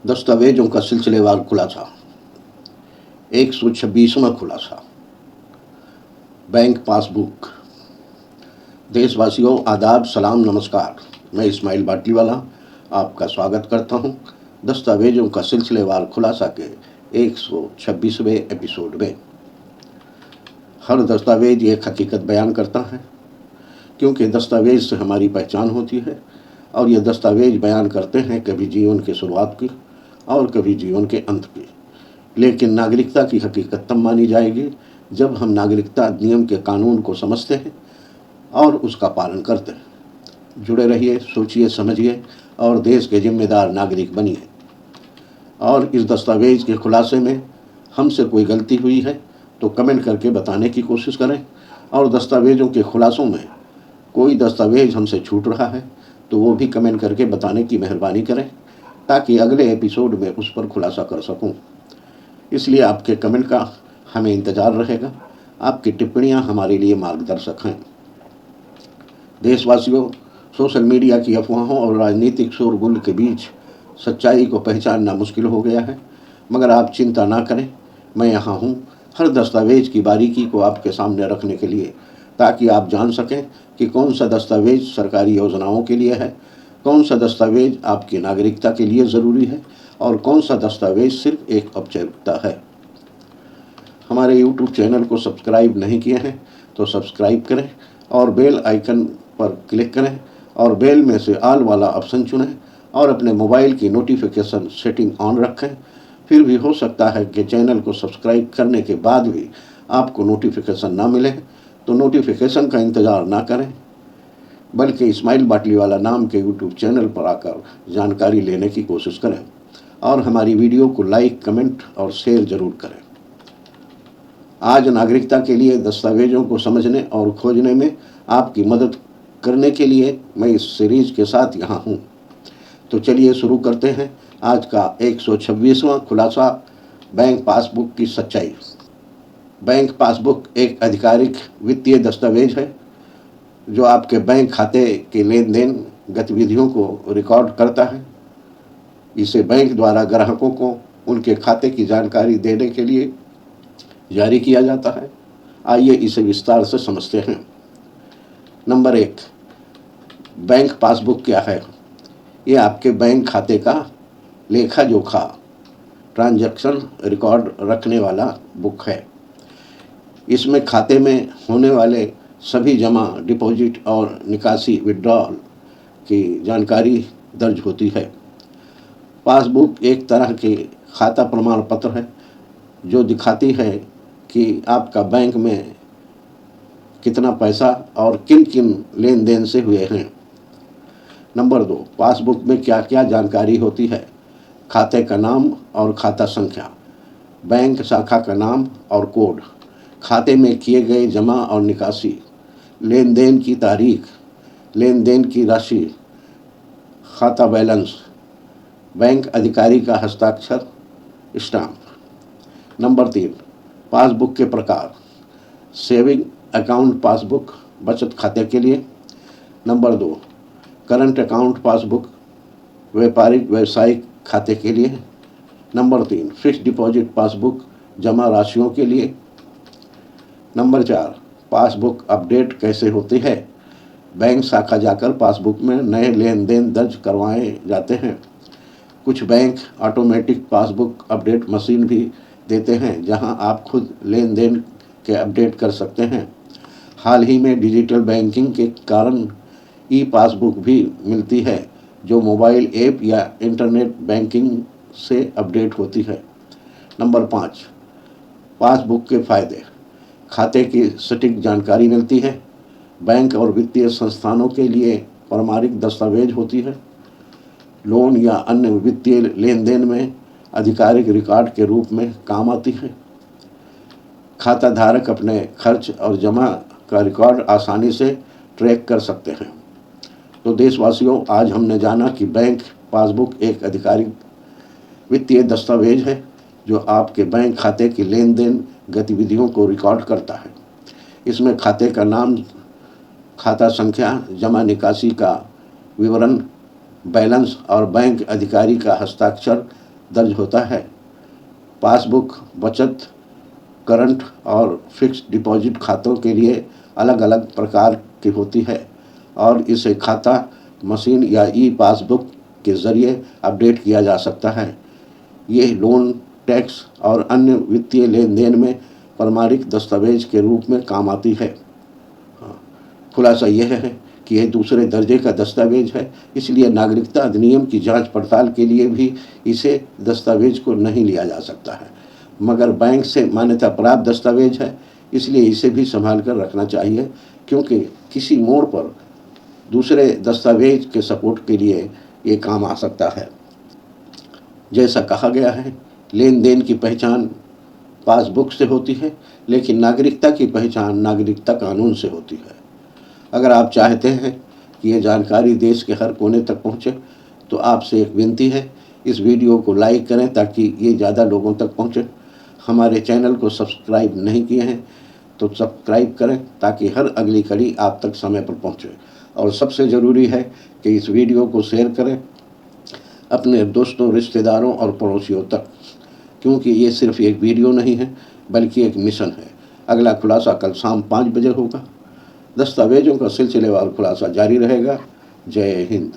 दस्तावेजों का सिलसिलेवार खुलासा। 126वां खुलासा। Bank passbook. देशवासियों, आदाब, सलाम, नमस्कार। मैं इस्माइल बाटलीवाला आपका स्वागत करता हूं दस्तावेजों का सिलसिलेवार खुलासा के 126वें एपिसोड में। हर दस्तावेज एक हकीकत बयान करता है, क्योंकि दस्तावेज से हमारी पहचान होती है और ये दस्तावेज बयान करते हैं कभी जीवन की शुरुआत की और कभी जीवन के अंत की। लेकिन नागरिकता की हकीकत तब मानी जाएगी जब हम नागरिकता अधिनियम के कानून को समझते हैं और उसका पालन करते हैं। जुड़े रहिए, सोचिए, समझिए और देश के जिम्मेदार नागरिक बनिए। और इस दस्तावेज के खुलासे में हमसे कोई गलती हुई है तो कमेंट करके बताने की कोशिश करें, और दस्तावेजों के खुलासों में कोई दस्तावेज हमसे छूट रहा है तो वो भी कमेंट करके बताने की मेहरबानी करें, ताकि अगले एपिसोड में उस पर खुलासा कर सकूं। इसलिए आपके कमेंट का हमें इंतज़ार रहेगा। आपकी टिप्पणियां हमारे लिए मार्गदर्शक हैं। देशवासियों, सोशल मीडिया की अफवाहों और राजनीतिक शोरगुल के बीच सच्चाई को पहचानना मुश्किल हो गया है, मगर आप चिंता ना करें, मैं यहाँ हूँ हर दस्तावेज की बारीकी को आपके सामने रखने के लिए, ताकि आप जान सकें कि कौन सा दस्तावेज सरकारी योजनाओं के लिए है, कौन सा दस्तावेज आपकी नागरिकता के लिए ज़रूरी है और कौन सा दस्तावेज सिर्फ एक औपचारिकता है। हमारे YouTube चैनल को सब्सक्राइब नहीं किए हैं तो सब्सक्राइब करें और बेल आइकन पर क्लिक करें और बेल में से ऑल वाला ऑप्शन चुनें और अपने मोबाइल की नोटिफिकेशन सेटिंग ऑन रखें। फिर भी हो सकता है कि चैनल को सब्सक्राइब करने के बाद भी आपको नोटिफिकेशन ना मिले, तो नोटिफिकेशन का इंतज़ार ना करें, बल्कि इस्माइल बाटलीवाला नाम के YouTube चैनल पर आकर जानकारी लेने की कोशिश करें और हमारी वीडियो को लाइक, कमेंट और शेयर ज़रूर करें। आज नागरिकता के लिए दस्तावेजों को समझने और खोजने में आपकी मदद करने के लिए मैं इस सीरीज के साथ यहाँ हूँ। तो चलिए शुरू करते हैं आज का 126वां खुलासा, बैंक पासबुक की सच्चाई। बैंक पासबुक एक आधिकारिक वित्तीय दस्तावेज है जो आपके बैंक खाते के लेन देन गतिविधियों को रिकॉर्ड करता है। इसे बैंक द्वारा ग्राहकों को उनके खाते की जानकारी देने के लिए जारी किया जाता है। आइए इसे विस्तार से समझते हैं। नंबर 1, बैंक पासबुक क्या है? ये आपके बैंक खाते का लेखा जोखा, ट्रांजैक्शन रिकॉर्ड रखने वाला बुक है। इसमें खाते में होने वाले सभी जमा, डिपॉजिट और निकासी, विड्रॉल की जानकारी दर्ज होती है। पासबुक एक तरह की खाता प्रमाण पत्र है जो दिखाती है कि आपका बैंक में कितना पैसा और किन किन लेन देन से हुए हैं। नंबर 2, पासबुक में क्या क्या जानकारी होती है? खाते का नाम और खाता संख्या, बैंक शाखा का नाम और कोड, खाते में किए गए जमा और निकासी, लेन देन की तारीख, लेन देन की राशि, खाता बैलेंस, बैंक अधिकारी का हस्ताक्षर, स्टाम्प। नंबर 3, पासबुक के प्रकार, सेविंग अकाउंट पासबुक, बचत खाते के लिए। नंबर 2, करंट अकाउंट पासबुक, व्यापारिक व्यवसायिक खाते के लिए। नंबर 3, फिक्स्ड डिपॉजिट पासबुक, जमा राशियों के लिए। नंबर 4, पासबुक अपडेट कैसे होती है? बैंक शाखा जाकर पासबुक में नए लेन देन दर्ज करवाए जाते हैं। कुछ bank automatic passbook update machine भी देते हैं, जहां आप खुद लेन देन के अपडेट कर सकते हैं। हाल ही में डिजिटल बैंकिंग के कारण ई पासबुक भी मिलती है, जो मोबाइल ऐप या इंटरनेट बैंकिंग से अपडेट होती है। नंबर 5, पासबुक के फ़ायदे, खाते की सटीक जानकारी मिलती है। बैंक और वित्तीय संस्थानों के लिए प्रमाणिक दस्तावेज होती है। लोन या अन्य वित्तीय लेन देन में आधिकारिक रिकॉर्ड के रूप में काम आती है। खाता धारक अपने खर्च और जमा का रिकॉर्ड आसानी से ट्रैक कर सकते हैं। तो देशवासियों, आज हमने जाना कि बैंक पासबुक एक आधिकारिक वित्तीय दस्तावेज है जो आपके बैंक खाते की लेन देन गतिविधियों को रिकॉर्ड करता है। इसमें खाते का नाम, खाता संख्या, जमा निकासी का विवरण, बैलेंस और बैंक अधिकारी का हस्ताक्षर दर्ज होता है। पासबुक बचत, करंट और फिक्स्ड डिपॉजिट खातों के लिए अलग अलग प्रकार की होती है और इसे खाता मशीन या ई पासबुक के ज़रिए अपडेट किया जा सकता है। ये लोन, टैक्स और अन्य वित्तीय लेन देन में प्रमाणिक दस्तावेज के रूप में काम आती है। खुलासा यह है कि यह दूसरे दर्जे का दस्तावेज है, इसलिए नागरिकता अधिनियम की जांच पड़ताल के लिए भी इसे दस्तावेज को नहीं लिया जा सकता है, मगर बैंक से मान्यता प्राप्त दस्तावेज है, इसलिए इसे भी संभाल कर रखना चाहिए, क्योंकि किसी मोड़ पर दूसरे दस्तावेज के सपोर्ट के लिए ये काम आ सकता है। जैसा कहा गया है, लेन देन की पहचान पासबुक से होती है, लेकिन नागरिकता की पहचान नागरिकता कानून से होती है। अगर आप चाहते हैं कि ये जानकारी देश के हर कोने तक पहुँचे, तो आपसे एक विनती है, इस वीडियो को लाइक करें ताकि ये ज़्यादा लोगों तक पहुँचे। हमारे चैनल को सब्सक्राइब नहीं किए हैं तो सब्सक्राइब करें ताकि हर अगली कड़ी आप तक समय पर पहुँचे। और सबसे ज़रूरी है कि इस वीडियो को शेयर करें अपने दोस्तों, रिश्तेदारों और पड़ोसियों तक, क्योंकि ये सिर्फ एक वीडियो नहीं है बल्कि एक मिशन है। अगला खुलासा कल शाम 5 बजे होगा। दस्तावेजों का सिलसिलेवार खुलासा जारी रहेगा। जय हिंद।